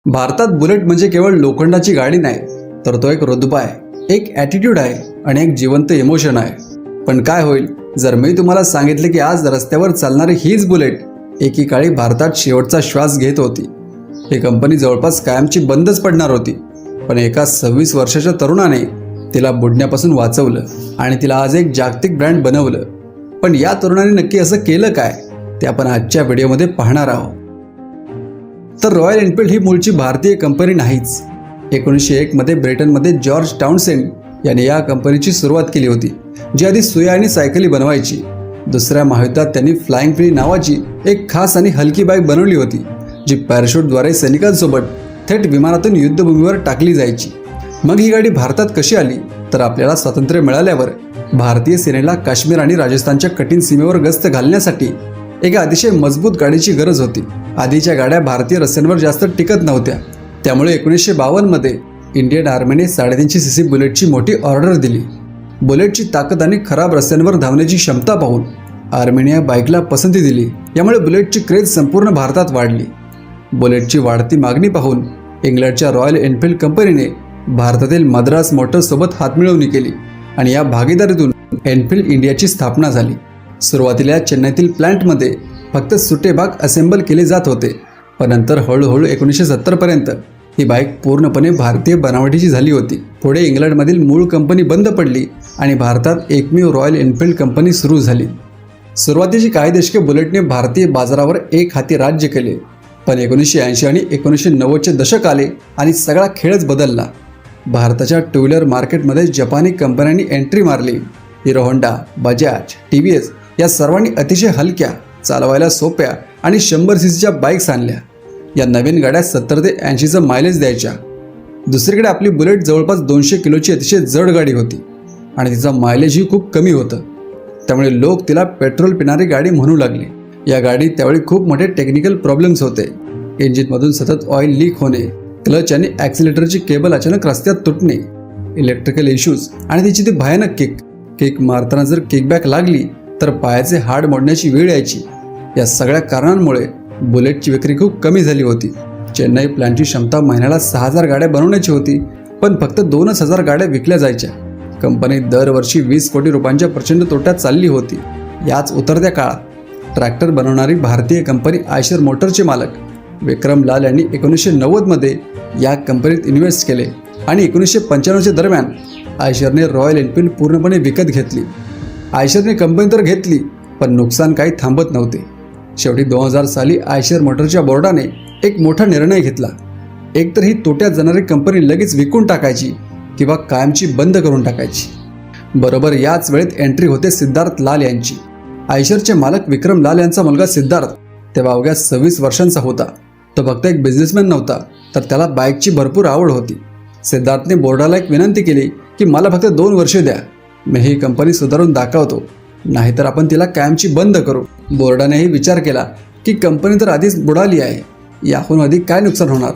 भारतात बुलेट म्हणजे केवळ लोखंडाची गाडी नाही, तर तो एक रुतबा आहे, एक ॲटिट्यूड आहे आणि एक जिवंत इमोशन आहे. पण काय होईल जर मी तुम्हाला सांगितले की आज रस्त्यावर चालणारी हीच बुलेट एकेकाळी भारतात शेवटचा श्वास घेत होती. ही कंपनी जवळपास कायमची बंदच पडणार होती, पण एका 26 वर्षाच्या तरुणाने तिला बुडण्यापासून वाचवलं आणि तिला आज एक जागतिक ब्रँड बनवलं. पण या तरुणाने नक्की असं केलं काय ते आपण आजच्या व्हिडिओमध्ये पाहणार आहोत. तर रॉयल एनफिल्ड ही मूळची भारतीय कंपनी नाहीच. 1901 मध्ये ब्रिटनमध्ये जॉर्ज टाउनसेंड याने या कंपनीची सुरुवात केली होती, जी आधी सुया आणि सायकली बनवायची. दुसऱ्या महायुद्धात त्यांनी फ्लाइंग फ्री नावाची एक खास आणि हलकी बाईक बनवली होती, जी पॅराशूटद्वारे सैनिकांसोबत थेट विमानातून युद्धभूमीवर टाकली जायची. मग ही गाडी भारतात कशी आली, तर आपल्याला स्वातंत्र्य मिळाल्यावर भारतीय सेनेला काश्मीर आणि राजस्थानच्या कठीण सीमेवर गस्त घालण्यासाठी एका अतिशय मजबूत गाडीची गरज होती. आधीच्या गाड्या भारतीय रस्त्यांवर जास्त टिकत नव्हत्या, त्यामुळे 1952 मध्ये इंडियन आर्मीने 350 सीसी बुलेटची मोठी ऑर्डर दिली. बुलेटची ताकद आणि खराब रस्त्यांवर धावण्याची क्षमता पाहून आर्मीने या बाईकला पसंती दिली. यामुळे बुलेटची क्रेज संपूर्ण भारतात वाढली. बुलेटची वाढती मागणी पाहून इंग्लंडच्या रॉयल एनफिल्ड कंपनीने भारतातील मद्रास मोटर्ससोबत हातमिळवणी केली आणि या भागीदारीतून एनफिल्ड इंडियाची स्थापना झाली. सुरुवातीला चेन्नईतील प्लांटमध्ये फक्त सुटे भाग असेंबल केले जात होते, पण नंतर हळूहळू 1970 पर्यंत ही बाईक पूर्णपणे भारतीय बनावटीची झाली होती. पुढे इंग्लंडमधील मूळ कंपनी बंद पडली आणि भारतात एकमेव रॉयल एनफिल्ड कंपनी सुरू झाली. सुरुवातीची काही दशके बुलेटने भारतीय बाजारावर एक हाती राज्य केले, पण 1980 आणि 1990चे दशक आले आणि सगळा खेळच बदलला. भारताच्या टू व्हीलर मार्केटमध्ये जपानी कंपन्यांनी एंट्री मारली. हिरो होंडा, बजाज, TVS या सर्वांनी अतिशय हलक्या, चालवायला सोप्या आणि 100 सीसीच्या बाईक्स आणल्या. या नवीन गाड्या 70 ते 80चं मायलेज द्यायच्या. दुसरीकडे आपली बुलेट जवळपास 200 किलोची अतिशय जड गाडी होती आणि तिचा मायलेजही खूप कमी होतं. त्यामुळे लोक तिला पेट्रोल पिणारी गाडी म्हणू लागले. या गाडीत त्यावेळी खूप मोठे टेक्निकल प्रॉब्लेम्स होते. इंजिनमधून सतत ऑइल लीक होणे, क्लच आणि ॲक्सिलेटरची केबल अचानक रस्त्यात तुटणे, इलेक्ट्रिकल इश्यूज आणि तिची ती भयानक किक मारताना जर किकबॅक लागली तर पायाचे हाड मोडण्याची वेळ यायची. या सगळ्या कारणांमुळे बुलेटची विक्री खूप कमी झाली होती. चेन्नई प्लांटची क्षमता महिन्याला 6000 गाड्या बनवण्याची होती, पण फक्त 2000 गाड्या विकल्या जायच्या. कंपनी दरवर्षी 20 कोटी रुपयांच्या प्रचंड तोट्यात चालली होती. याच उतरत्या काळात ट्रॅक्टर बनवणारी भारतीय कंपनी आयशर मोटरचे मालक विक्रम लाल यांनी 1990 मध्ये या कंपनीत इन्व्हेस्ट केले आणि 1995च्या दरम्यान आयशरने रॉयल एनफिल्ड पूर्णपणे विकत घेतली. आयशरने कंपनी तर घेतली, पण नुकसान काही थांबत नव्हते. शेवटी 2000 साली आयशर मोटरच्या बोर्डाने एक मोठा निर्णय घेतला. एकतर ही तोट्यात जाणारी कंपनी लगेच विकून टाकायची किंवा कायमची बंद करून टाकायची. बरोबर याच वेळेत एंट्री होते सिद्धार्थ लाल यांची. आयशरचे मालक विक्रम लाल यांचा मुलगा सिद्धार्थ तेव्हा अवघ्या 26 वर्षांचा होता. तो फक्त एक बिझनेसमॅन नव्हता, तर त्याला बाईकची भरपूर आवड होती. सिद्धार्थने बोर्डाला एक विनंती केली की मला फक्त 2 वर्ष द्या, मी ही कंपनी सुधारून दाखवतो, नाहीतर आपण तिला कायमची बंद करू. बोर्डानेही विचार केला की कंपनी तर आधीच बुडाली आहे, याहून अधिक काय नुकसान होणार,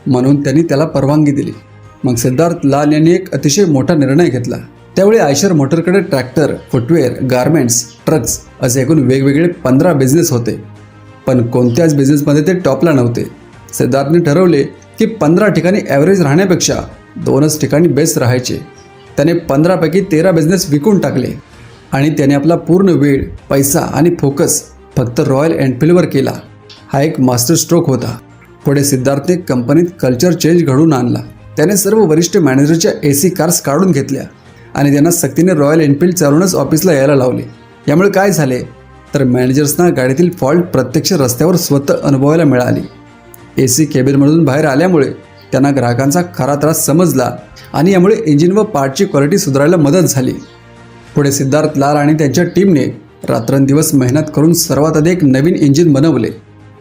म्हणून त्यांनी त्याला परवानगी दिली. मग सिद्धार्थ लाल यांनी एक अतिशय मोठा निर्णय घेतला. त्यावेळी आयशर मोटरकडे ट्रॅक्टर, फुटवेअर, गारमेंट्स, ट्रक्स असे एकूण वेगवेगळे 15 बिझनेस होते, पण कोणत्याच बिझनेसमध्ये ते टॉपला नव्हते. सिद्धार्थने ठरवले की 15 ठिकाणी ॲव्हरेज राहण्यापेक्षा 2च ठिकाणी बेस्ट राहायचे. त्याने 15 पैकी 13 बिझनेस विकून टाकले आणि त्याने आपला पूर्ण वेळ, पैसा आणि फोकस फक्त रॉयल एनफिल्डवर केला. हा एक मास्टर स्ट्रोक होता. पुढे सिद्धार्थने कंपनीत कल्चर चेंज घडवून आणला. त्याने सर्व वरिष्ठ मॅनेजरच्या AC कार्स काढून घेतल्या आणि त्यांना सक्तीने रॉयल एनफिल्ड चालवूनच ऑफिसला यायला लावले. यामुळे काय झाले तर मॅनेजर्सना गाडीतील फॉल्ट प्रत्यक्ष रस्त्यावर स्वतः अनुभवायला मिळाली. AC केबिनमधून बाहेर आल्यामुळे त्यांना ग्राहकांचा खरा त्रास समजला आणि यामुळे इंजिन व पार्टची क्वालिटी सुधारायला मदत झाली. पुढे सिद्धार्थ लाल आणि त्यांच्या टीमने रात्रंदिवस मेहनत करून सर्वात आधी एक नवीन इंजिन बनवले,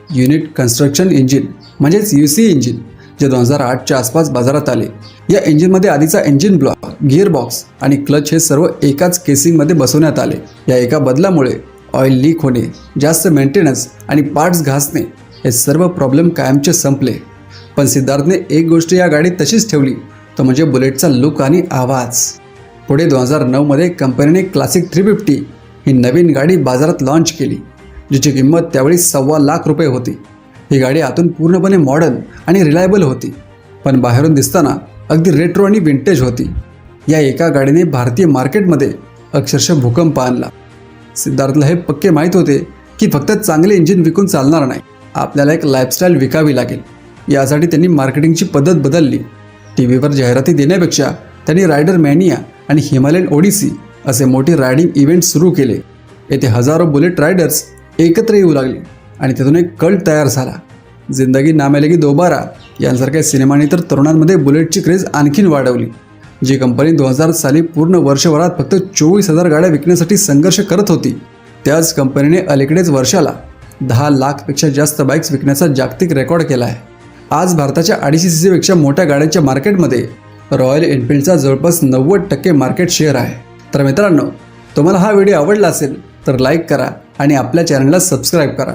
युनिट कन्स्ट्रक्शन इंजिन म्हणजेच UC इंजिन, जे 2008च्या आसपास बाजारात आले. या इंजिनमध्ये आधीचा इंजिन ब्लॉक, गिअरबॉक्स आणि क्लच हे सर्व एकाच केसिंगमध्ये बसवण्यात आले. या एका बदलामुळे ऑइल लीक होणे, जास्त मेंटेनन्स आणि पार्ट्स घासणे हे सर्व प्रॉब्लेम कायमचे संपले. पण सिद्धार्थने एक गोष्ट या गाडीत तशीच ठेवली, तो म्हणजे बुलेटचा लुक आणि आवाज. पुढे 2009 मध्ये कंपनीने क्लासिक 350 ही नवीन गाडी बाजारात लॉन्च केली, जिची किंमत त्यावेळी 1.25 लाख रुपये होती. ही गाडी आतून पूर्णपणे मॉडर्न आणि रिलायबल होती, पण बाहेरून दिसताना अगदी रेट्रो आणि विंटेज होती. या एका गाडीने भारतीय मार्केटमध्ये अक्षरशः भूकंप आणला. सिद्धार्थला हे पक्के माहीत होते की फक्त चांगले इंजिन विकून चालणार नाही, आपल्याला एक लाईफस्टाईल विकावी लागेल. यासाठी त्यांनी मार्केटिंगची पद्धत बदलली. टी व्हीवर जाहिराती देण्यापेक्षा त्यांनी रायडर मॅनिया आणि हिमालयन ओडिसी असे मोठे रायडिंग इव्हेंट सुरू केले. येथे हजारो बुलेट रायडर्स एकत्र येऊ लागले आणि त्यातून एक कल्ट तयार झाला. जिंदगी ना मिलेगी दोबारा यांसारख्या सिनेमांनी तर तरुणांमध्ये बुलेटची क्रेज आणखीन वाढवली. जी कंपनी 2000 साली पूर्ण वर्षभरात फक्त 24,000 गाड्या विकण्यासाठी संघर्ष करत होती, त्याच कंपनीने अलीकडेच वर्षाला 10 लाखपेक्षा जास्त बाईक्स विकण्याचा जागतिक रेकॉर्ड केला आहे. आज भारताच्या 250 सीसीपेक्षा मोठ्या गाड्यांच्या मार्केटमध्ये रॉयल एनफिल्डचा जवळपास 90% मार्केट शेअर आहे. तर मित्रांनो, तुम्हाला हा व्हिडिओ आवडला असेल तर लाईक करा आणि आपल्या चॅनलला सबस्क्राईब करा.